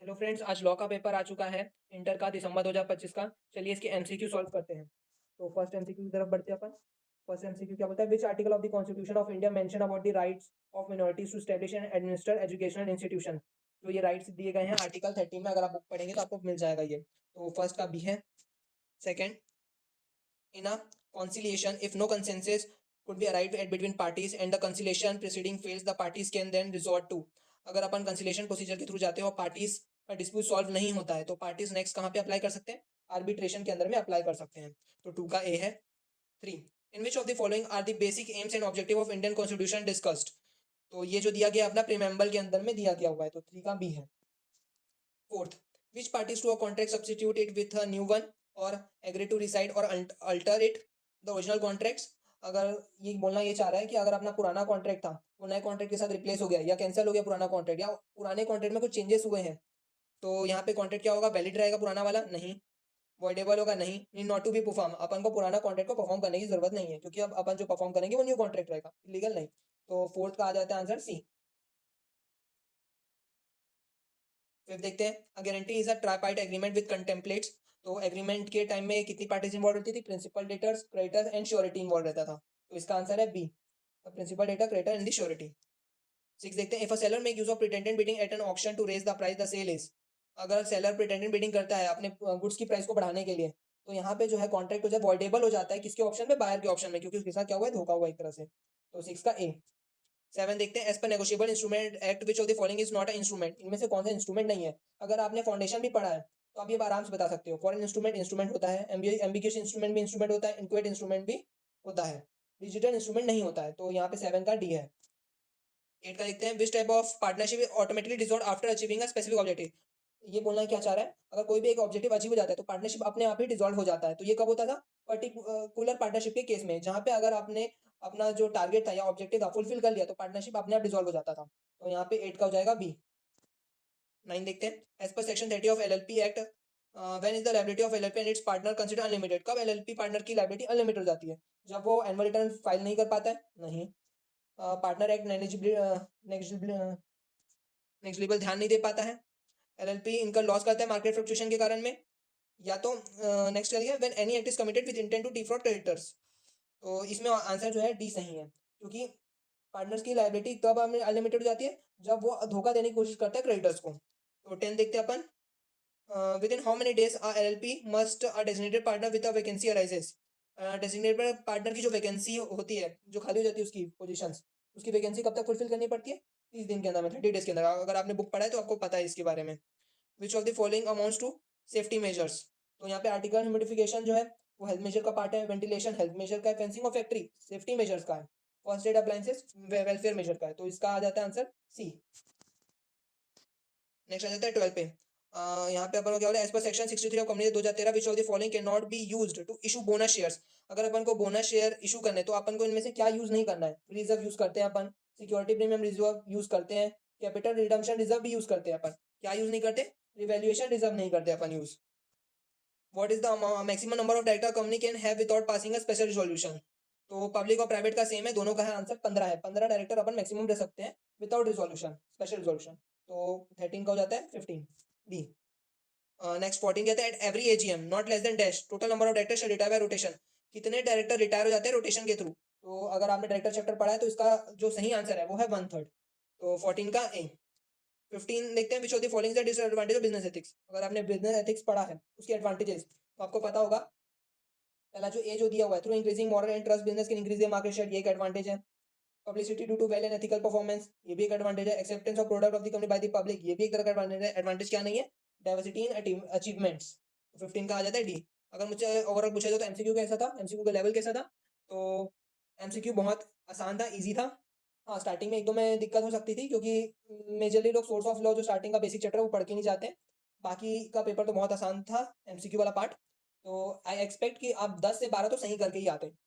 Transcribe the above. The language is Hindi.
हेलो फ्रेंड्स, आज लॉ का पेपर आ चुका है इंटर का दिसंबर 2025 का। चलिए इसके एमसीक्यू सॉल्व करते हैं। तो फर्स्ट एमसीक्यू की तरफ बढ़ते हैं अपन। फर्स्ट एमसीक्यू क्या बोलता है? Which article of the constitution of India mention about the rights of minorities to establish and administer educational institution. तो ये राइट्स दिए गए हैं आर्टिकल 13 में, अगर आप बुक पढ़ेंगे तो आपको मिल जाएगा ये। तो फर्स्ट का बी है। Second, in a conciliation, if no consensus could be arrived at between parties and the conciliation proceeding fails, the parties can then resort to। अगर अपन कंसिलेशन प्रोसीजर के थ्रू जाते हो और पार्टीज का डिस्प्यूट सॉल्व नहीं होता है तो पार्टीज नेक्स्ट कहाँ पे अप्लाई कर सकते हैं? आर्बिट्रेशन के अंदर में अप्लाई कर सकते हैं। तो टू का ए है। Three, in which of the following are the basic aims and objective of Indian constitution discussed. तो ये जो दिया गया अपना प्रीमेम्बल के अंदर में दिया गया हुआ है, तो थ्री का बी है। Fourth, which parties to a contract substitute it with a new one or agree to reside or alter it the original contracts। अगर ये बोलना ये चाह रहा है कि अगर अपना पुराना कॉन्ट्रैक्ट था वो नए कॉन्ट्रैक्ट के साथ रिप्लेस हो गया या कैंसिल हो गया पुराना कॉन्ट्रैक्ट, या पुराने कॉन्ट्रैक्ट में कुछ चेंजेस हुए हैं, तो यहाँ पे कॉन्ट्रैक्ट क्या होगा? वैलिड रहेगा पुराना वाला? नहीं। वॉइडेबल होगा? नहीं। Need not to be perform, अपन को पुराना कॉन्ट्रैक्ट को परफॉर्म करने की जरूरत नहीं है, क्योंकि अब अपन जो परफॉर्म करेंगे वो न्यू कॉन्ट्रैक्ट रहेगा, लीगल नहीं। तो फोर्थ का आ जाता है आंसर सी। फिर देखते हैं, a guarantee is a tripartite agreement with contemplates. तो एग्रीमेंट के टाइम में कितनी पार्टीज इंवॉल्व रहती थी? Principal, debtors, creditors and surety involve रहता था। तो इसका आंसर है B, principal, debtor, creditor and the surety. Six देखते हैं, if a seller make use of pretended bidding at an auction to raise the price the sale is. अगर सेलर प्रिटेंडेड बिडिंग करता है अपने गुड्स की प्राइस को बढ़ाने के लिए, तो यहाँ पे जो है कॉन्ट्रैक्ट हो जाए वॉइडेबल हो जाता है किसके ऑप्शन में? बायर के ऑप्शन में, क्योंकि उसके साथ क्या हुआ है? धोखा हुआ एक तरह से। तो सिक्स का ए। सेवन देखते हैं, as per negotiable instrument act which of the following is not a instrument. इनमें से कौन सा इंस्ट्रूमेंट नहीं है? अगर आपने फाउंडेशन भी पढ़ा है तो आप ये आराम से बता सकते हो। फॉरेन इंस्ट्रूमेंट इंस्ट्रूमेंट होता है, एम्बिगियस इंस्ट्रूमेंट भी इंस्ट्रूमेंट होता है, इंक्वेट इंस्ट्रूमेंट भी होता है, डिजिटल इंस्ट्रूमेंट नहीं होता है। तो यहाँ पे सेवन का डी है। एट का देखते हैं, which type of partnership automatically dissolve after achieving a specific objective. ये बोलना क्या चाह रहा है? अगर कोई भी एक ऑब्जेक्टिव अचीव हो जाता है तो पार्टनरशिप अपने आप ही डिसॉल्व हो जाता है। तो ये कब होता था? पर्टिकुलर पार्टनरशिप के केस में, जहाँ पे अगर आपने अपना जो टारगेट था या ऑब्जेक्टिव था फुलफिल कर लिया तो पार्टनरशिप अपने आप डिसॉल्व हो जाता था। तो यहाँ पे एट का हो जाएगा बी। नाइन देखते हैं, as per section 30 of LLP act, when is the liability of LLP and its partner consider unlimited. कब एलएलपी पार्टनर की लायबिलिटी अनलिमिटेड हो जाती है? जब वो एनुअल रिटर्न फाइल नहीं कर पाता है? नहीं। पार्टनर एक्ट नेग्लिजिबल ध्यान नहीं दे पाता है, एलएलपी इनका लॉस करता है मार्केट फ्लक्चुएशन के कारण में, या तो नेक्स्ट करिए, when any act is committed with intent to defraud creditors. तो इसमें आंसर जो है डी सही है, क्योंकि पार्टनर्स की लायबिलिटी कब अनलिमिटेड हो जाती है? जब वो धोखा देने की कोशिश करता है क्रेडिटर्स को। तो 10 देखते हैं अपन, within how many days a LLP must a designated partner with a vacancy arises। Designated partner की जो वैकेंसी होती है, जो खाली हो जाती है उसकी पोजीशंस, उसकी वैकेंसी कब तक फुलफिल करनी पड़ती है? 30 दिन के अंदर में, 30 डेज के अंदर। अगर आपने बुक पढ़ा है तो आपको पता है इसके बारे में। Which of the following amounts to safety measures. तो यहाँ पे आर्टिकल ह्यूमिडिफिकेशन जो है वो हेल्थ मेजर का पार्ट है, वेंटिलेशन हेल्थ मेजर का है, fencing of factory safety measures का है, first aid appliances welfare measure का है। तो इसका आ जाता है आंसर सी। नेक्स्ट आ जाता है 12 पे। यहाँ पे अपन को क्या बोला? As per section 63 of company 2013 which of the following can not be used to issue bonus shares. अगर अपन को बोनस शेयर इशू करने तो अपन को इनमें से क्या यूज नहीं करना है? रिजर्व यूज करते हैं अपन, सिक्योरिटी प्रीमियम रिजर्व यूज करते हैं, कैपिटल रिडम्पशन रिजर्व भी यूज करते हैं अपन। क्या यूज नहीं करते? रिवैल्यूएशन रिजर्व नहीं करते अपन use. What is the maximum number of director company can have without passing a special resolution. तो पब्लिक और प्राइवेट का सेम है, दोनों का है आंसर 15 है। 15 डायरेक्टर अपन मैक्सिमम रह सकते हैं विदाउट रिजोल्यूशन, स्पेशल रिजोल्यूशन। तो 13 का हो जाता है 15 बी। नेक्स्ट 14 कहते हैं, at every AGM not less than dash total number of director shall retire bye rotation. कितने डायरेक्टर रिटायर हो जाते हैं रोटेशन के थ्रू? तो अगर आपने डायरेक्टर चैप्टर पढ़ा है तो इसका जो सही आंसर है वो है 1/3। तो 14 का ए। 15 देखते हैं, विच of the following is the disadvantage of business ethics. अगर आपने बिजनेस एथिक्स पढ़ा है उसके एडवांटेजेस तो आपको पता होगा। पहला जो ए जो दिया हुआ है, through increasing moral and trust business can increase the market share, ये एक एडवांटेज है। Publicity due to well and ethical performance, ये भी एक एडवांटेज है। Acceptance of product of the company by the public, ये भी एक तरह का एडवांटेज है। एडवांटेज क्या नहीं है? Diversity in achievements. 15 का आ जाता है डी। अगर मुझसे ओवरऑल पूछा जाए तो एमसीक्यू कैसा था, एमसीक्यू का लेवल कैसा था? तो एमसीक्यू बहुत आसान था, इजी था। हाँ, स्टार्टिंग में एक दो में दिक्कत हो सकती थी, क्योंकि मेजरली लोग सोर्स ऑफ लॉ जो स्टार्टिंग का बेसिक चैप्टर है वो पढ़ के नहीं जाते हैं। बाकी का पेपर तो बहुत आसान था, एमसीक्यू वाला पार्ट। तो आई एक्सपेक्ट कि आप 10 से 12 तो सही करके ही आते हैं।